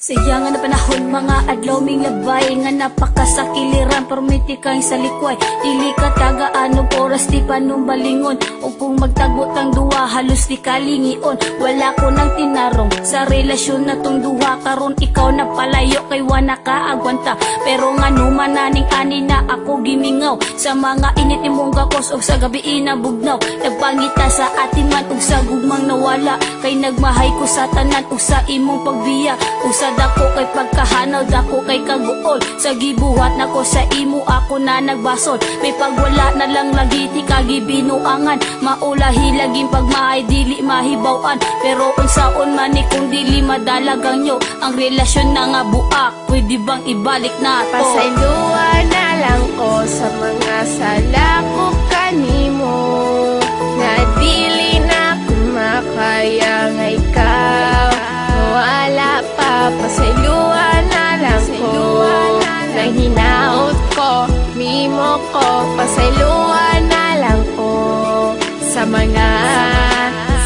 Sayang na panahon, mga adlaw ming labay nga napakasakiliran, permiti kang sa likway, dili ka tagaan og oras di pa nung balingon, ug kung magtagot ang duwa halos di kalingion. Wala ko nang tinarong sa relasyon na tong duha, karon ikaw na palayo kay wala ka agwanta, pero nga numan naning ani na ako gimingaw sa mga init imong gakos og sa gabi inabugnaw. Nagpangita sa atin man ug sa gugmang nawala, kay nagmahay ko sa tanan ug sa imong pagbiya, ug sa dako kay pagkahanaw, dako kay kaguol, sa gibuhat nako sa imo ako na nagbasol. May pagwala na lang lagi ti kagibinuangan, maulahi laging pagmahay dili mahibawan, pero unsaon man ni kung dili madalagang nyo ang relasyon na nga buak, pwede bang ibalik na to? Pasayloan na lang ko sa mga sala ko kanimo, nga dili na kumakaya nga ikaw wala pa. Pasayloan na lang ko, nang hinaot ko mimo ko. Pasayloan na lang ko sa mga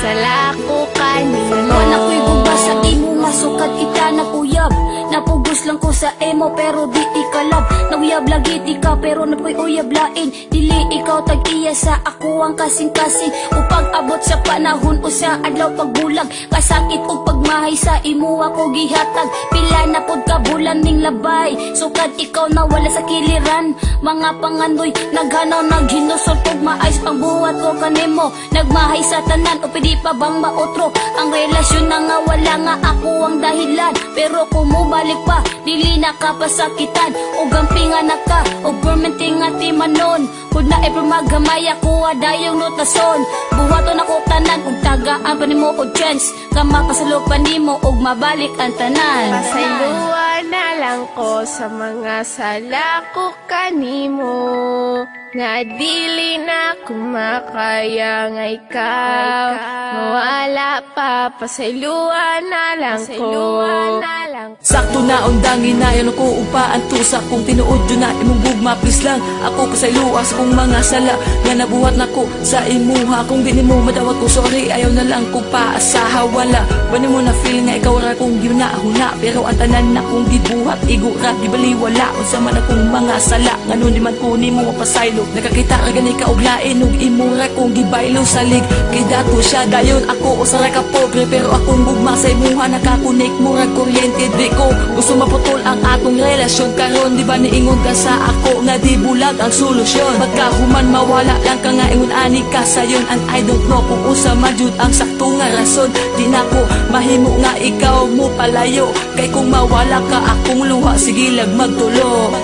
sala ko kanimo. Ako'y bubas sa imo nga sukat kita napuyab, napugos lang ko sa emo pero di ikalab. Nauyab lagi di ka pero napoy uyab lain, dili ikaw tag-iya sa ako ang kasing-kasing. Upag abot sa panahon o sa adlaw pagbulag, kasakit o pagmahay sa imo ako gihatag. Pila na pod ka bulan ning labay, sukad ikaw na wala sa kiliran. Mga pangandoy naghanaw naghinusot ug maayos pang buhat ko kanimo, nagmahay sa tanan o pwede pa bang maotro ang relasyon na nga wala nga ako ang dahilan. Pero kung mubalik pa dili na ka pasakitan, o gampingan na ka o permenting nga timanon, kung na ipramagamay ako adayong notason. Buhaton ako tanan ug tagaan pa nimo og chance, kama pasalupan nimo ug mabalik ang tanan. Pasayloan na lang ko sa mga sala ko kanimo, nga dili na kumakaya nga ikaw mawala pa. Pasayloan na lang ko. Sakto na undangin na yan ako upa ang tusa, kung tinuod yun na imong gugma please lang ako pasayloa sa kong mga sala nga nabuhat nako sa imuha. Kung di mo madawat ko sorry, ayaw na lang ko paasaha. Wala wala mo na feel nga ikaw ra kong ginahuna, pero ang tanan na kong gibuhat igura gibaliwala unsa man akong mga sala. Nganon di man ko nimo mapasaylo, nakakita ra gani ka og lain ug imura kong gibaylo salig, kay dato siya dayon ako usa ka pobre, pero akong gugma sa imuha nakakonek mo ra kuryente. Di ko gusto maputol ang atong relasyon karon, di ba niingon ka sa ako nga di bulag ang solusyon. Pagkahuman mawala lang ka nga ingon ani ka sayon, and I don't know kung usa majud ang sakto nga rason. Di na ko mahimo nga ikaw mo palayo, kay kung mawala ka akong luha sige lag magtulo.